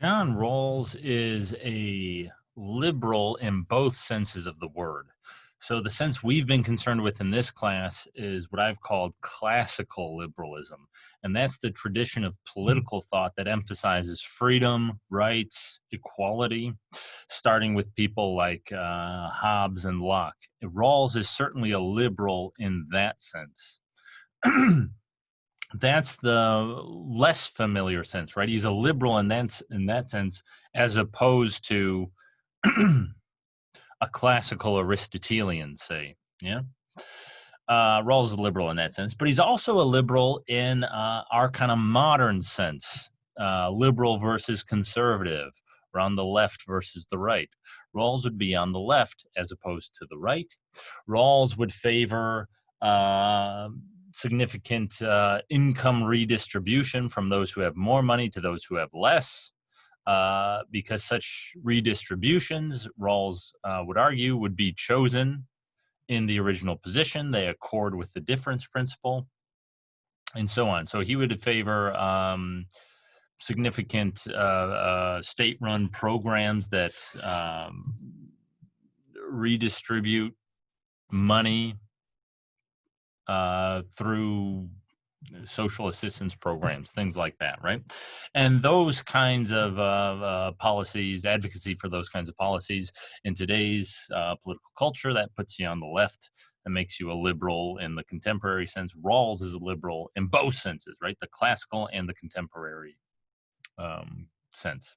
John Rawls is a liberal in both senses of the word. So, the sense we've been concerned with in this class is what I've called classical liberalism. And that's the tradition of political thought that emphasizes freedom, rights, equality, starting with people like Hobbes and Locke. Rawls is certainly a liberal in that sense. That's the less familiar sense, right? He's a liberal in that sense, as opposed to a classical Aristotelian, say. Yeah, Rawls is a liberal in that sense, but he's also a liberal in our kind of modern sense, liberal versus conservative, or on the left versus the right. Rawls would be on the left as opposed to the right. Rawls would favor significant income redistribution from those who have more money to those who have less, because such redistributions, Rawls would argue, would be chosen in the original position. They accord with the difference principle, and so on. So he would favor significant state-run programs that redistribute money through social assistance programs, things like that, right? And those kinds of policies, advocacy for those kinds of policies in today's political culture, that puts you on the left. That makes you a liberal in the contemporary sense. Rawls is a liberal in both senses, right? The classical and the contemporary sense.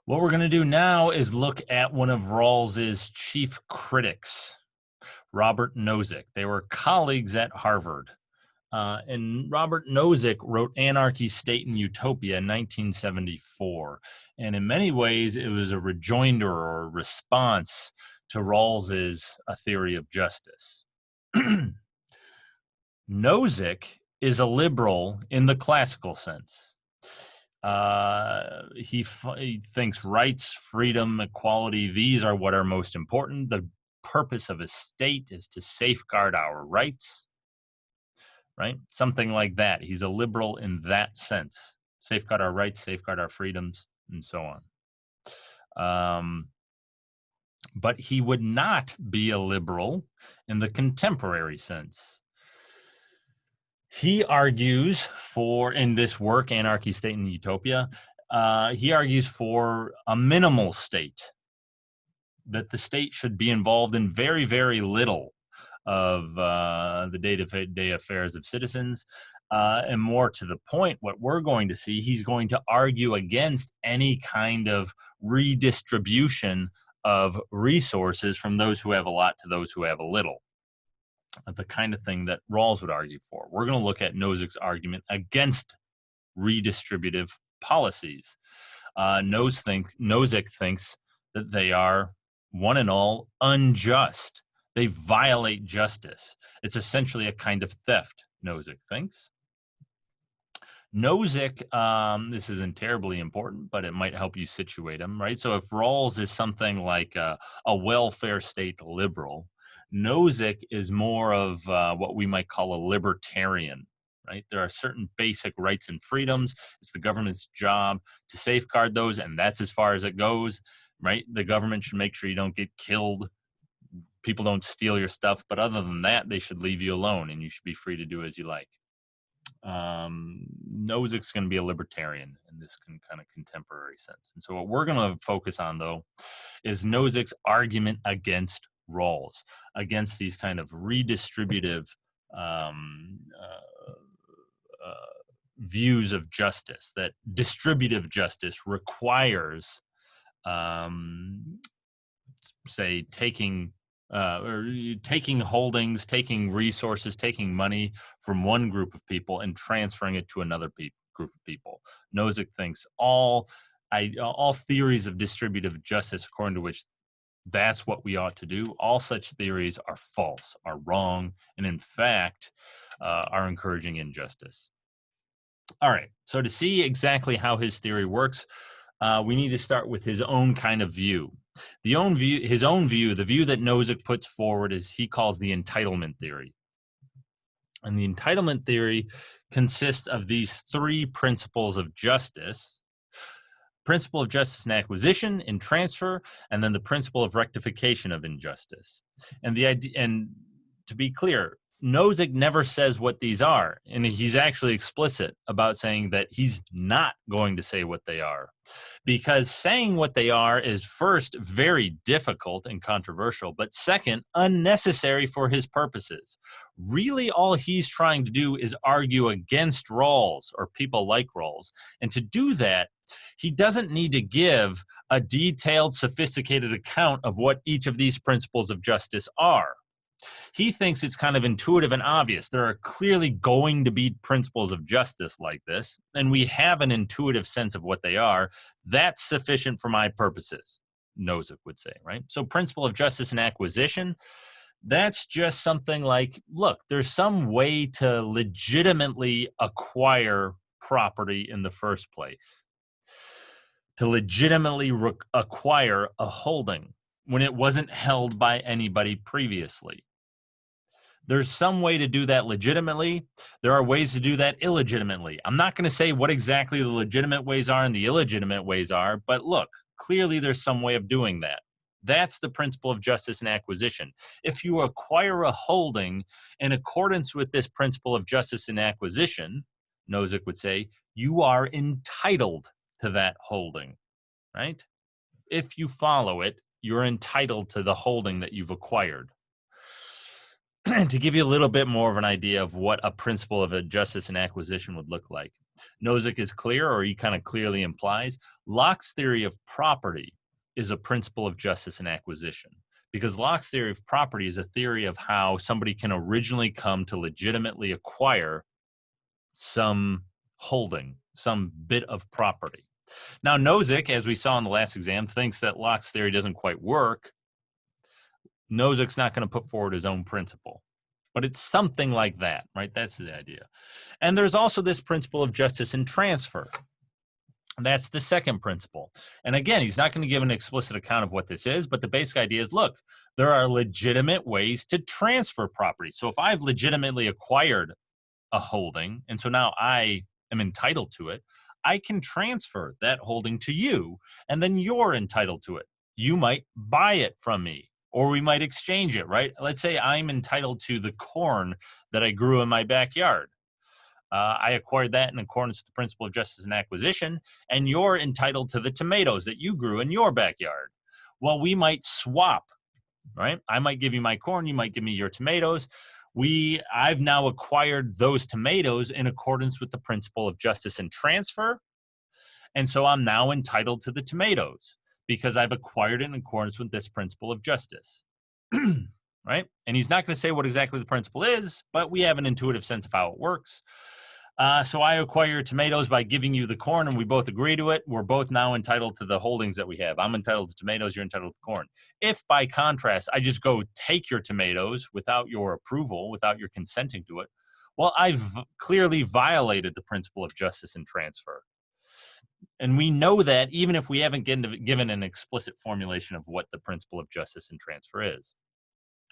What we're going to do now is look at one of Rawls's chief critics, Robert Nozick. They were colleagues at Harvard. And Robert Nozick wrote Anarchy, State, and Utopia in 1974. And in many ways, it was a rejoinder or a response to Rawls's A Theory of Justice. Nozick is a liberal in the classical sense. He thinks rights, freedom, equality, these are what are most important. The purpose of a state is to safeguard our rights, right? Something like that. He's a liberal in that sense. Safeguard our rights, safeguard our freedoms, and so on. But he would not be a liberal in the contemporary sense. He argues for, in this work, Anarchy, State, and Utopia, he argues for a minimal state, that the state should be involved in very, very little of the day-to-day affairs of citizens. And more to the point, what we're going to see, he's going to argue against any kind of redistribution of resources from those who have a lot to those who have a little. The kind of thing that Rawls would argue for. We're going to look at Nozick's argument against redistributive policies. Nozick thinks that they are, one and all, unjust. They violate justice. It's essentially a kind of theft, Nozick thinks. Nozick, this isn't terribly important, but it might help you situate him, right? So if Rawls is something like a welfare state liberal, Nozick is more of what we might call a libertarian, right? There are certain basic rights and freedoms. It's the government's job to safeguard those, and that's as far as it goes, right? The government should make sure you don't get killed. People don't steal your stuff, but other than that, they should leave you alone, and you should be free to do as you like. Nozick's going to be a libertarian in this kind of contemporary sense. And so what we're going to focus on, though, is Nozick's argument against Rawls, against these kind of redistributive views of justice, that distributive justice requires, say, taking holdings, taking resources, taking money from one group of people and transferring it to another group of people. Nozick thinks all theories of distributive justice, according to which that's what we ought to do, all such theories are false, are wrong, and in fact are encouraging injustice. All right, so to see exactly how his theory works, we need to start with his own kind of view. His own view, the view that Nozick puts forward, is he calls the entitlement theory. And the entitlement theory consists of these three principles of justice: principle of justice in acquisition, in transfer, and then the principle of rectification of injustice. And the idea, and to be clear, Nozick never says what these are, and he's actually explicit about saying that he's not going to say what they are, because saying what they are is, first, very difficult and controversial, but second, unnecessary for his purposes. Really, all he's trying to do is argue against Rawls or people like Rawls, and to do that, he doesn't need to give a detailed, sophisticated account of what each of these principles of justice are. He thinks it's kind of intuitive and obvious. There are clearly going to be principles of justice like this, and we have an intuitive sense of what they are. That's sufficient for my purposes, Nozick would say, right? So principle of justice and acquisition, that's just something like, look, there's some way to legitimately acquire property in the first place, to legitimately acquire a holding when it wasn't held by anybody previously. There's some way to do that legitimately. There are ways to do that illegitimately. I'm not going to say what exactly the legitimate ways are and the illegitimate ways are, but look, clearly there's some way of doing that. That's the principle of justice and acquisition. If you acquire a holding in accordance with this principle of justice and acquisition, Nozick would say, you are entitled to that holding, right? If you follow it, you're entitled to the holding that you've acquired. To give you a little bit more of an idea of what a principle of a justice and acquisition would look like, Nozick is clear, or he kind of clearly implies, Locke's theory of property is a principle of justice and acquisition, because Locke's theory of property is a theory of how somebody can originally come to legitimately acquire some holding, some bit of property. Now, Nozick, as we saw in the last exam, thinks that Locke's theory doesn't quite work. Nozick's not going to put forward his own principle, but it's something like that, right? That's the idea. And there's also this principle of justice in transfer. That's the second principle. And again, he's not going to give an explicit account of what this is, but the basic idea is, look, there are legitimate ways to transfer property. So if I've legitimately acquired a holding, and so now I am entitled to it, I can transfer that holding to you, and then you're entitled to it. You might buy it from me, or we might exchange it, right? Let's say I'm entitled to the corn that I grew in my backyard. I acquired that in accordance with the principle of justice and acquisition, and you're entitled to the tomatoes that you grew in your backyard. Well, we might swap, right? I might give you my corn, you might give me your tomatoes. I've now acquired those tomatoes in accordance with the principle of justice and transfer, and so I'm now entitled to the tomatoes because I've acquired it in accordance with this principle of justice. Right? And he's not going to say what exactly the principle is, but we have an intuitive sense of how it works. So I acquire tomatoes by giving you the corn, and we both agree to it. We're both now entitled to the holdings that we have. I'm entitled to tomatoes, you're entitled to corn. If, by contrast, I just go take your tomatoes without your approval, without your consenting to it, well, I've clearly violated the principle of justice and transfer. And we know that even if we haven't given an explicit formulation of what the principle of justice and transfer is.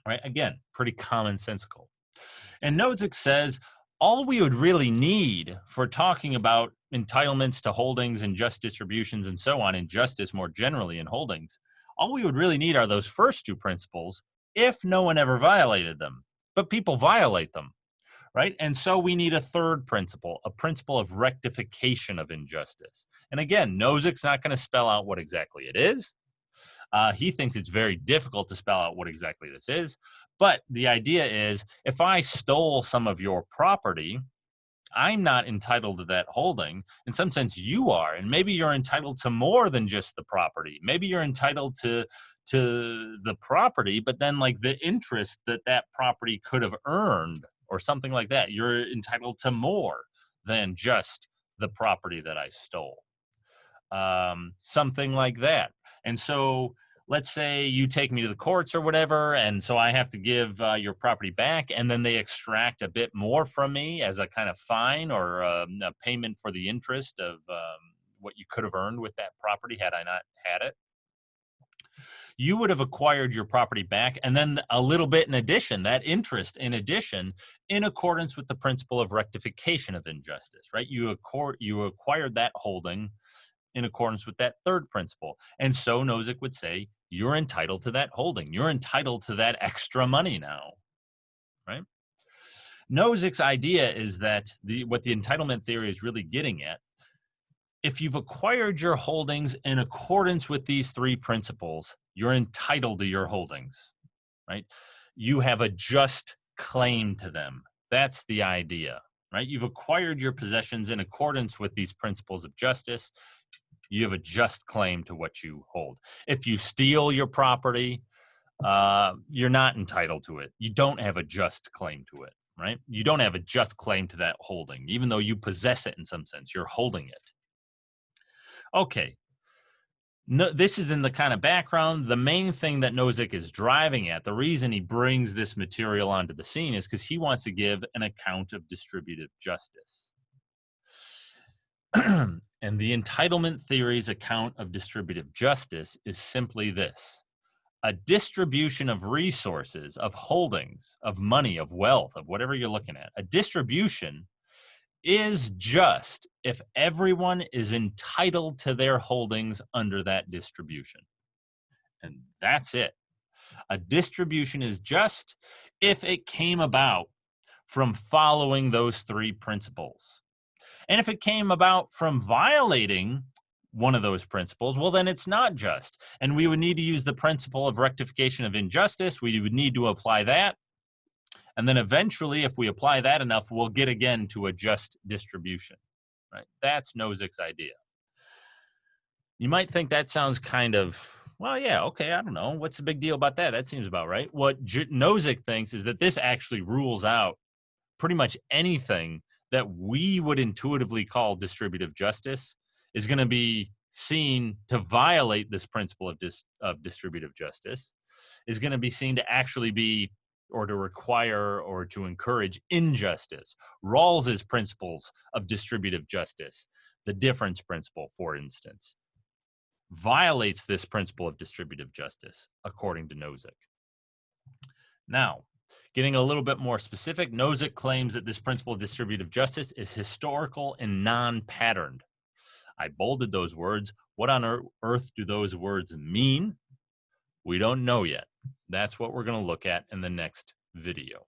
Right? Again, pretty commonsensical. And Nozick says all we would really need for talking about entitlements to holdings and just distributions and so on, and justice more generally in holdings, all we would really need are those first two principles if no one ever violated them. But people violate them, right? And so we need a third principle, a principle of rectification of injustice. And again, Nozick's not going to spell out what exactly it is. He thinks it's very difficult to spell out what exactly this is. But the idea is, if I stole some of your property, I'm not entitled to that holding. In some sense, you are. And maybe you're entitled to more than just the property. Maybe you're entitled to the property, but then like the interest that that property could have earned or something like that. You're entitled to more than just the property that I stole. Something like that. And so let's say you take me to the courts or whatever, and so I have to give your property back, and then they extract a bit more from me as a kind of fine or a payment for the interest of what you could have earned with that property had I not had it. You would have acquired your property back and then a little bit in addition, that interest in addition, in accordance with the principle of rectification of injustice, right? You acquired that holding in accordance with that third principle. And so Nozick would say, you're entitled to that holding. You're entitled to that extra money now, right? Nozick's idea is that what the entitlement theory is really getting at, if you've acquired your holdings in accordance with these three principles, you're entitled to your holdings, right? You have a just claim to them. That's the idea, right? You've acquired your possessions in accordance with these principles of justice. You have a just claim to what you hold. If you steal your property, you're not entitled to it. You don't have a just claim to it, right? You don't have a just claim to that holding, even though you possess it in some sense. You're holding it. Okay. No, this is in the kind of background. The main thing that Nozick is driving at, the reason he brings this material onto the scene is because he wants to give an account of distributive justice. And the entitlement theory's account of distributive justice is simply this: a distribution of resources, of holdings, of money, of wealth, of whatever you're looking at. A distribution is just if everyone is entitled to their holdings under that distribution. And that's it. A distribution is just if it came about from following those three principles. And if it came about from violating one of those principles, well, then it's not just. And we would need to use the principle of rectification of injustice. We would need to apply that. And then eventually, if we apply that enough, we'll get again to a just distribution, right? That's Nozick's idea. You might think that sounds kind of, well, yeah, okay, I don't know. What's the big deal about that? That seems about right. What Nozick thinks is that this actually rules out pretty much anything that we would intuitively call distributive justice is going to be seen to violate this principle of distributive justice, is going to be seen to actually be or to require or to encourage injustice. Rawls's principles of distributive justice, the difference principle, for instance, violates this principle of distributive justice, according to Nozick. Now, getting a little bit more specific, Nozick claims that this principle of distributive justice is historical and non-patterned. I bolded those words. What on earth do those words mean? We don't know yet. That's what we're going to look at in the next video.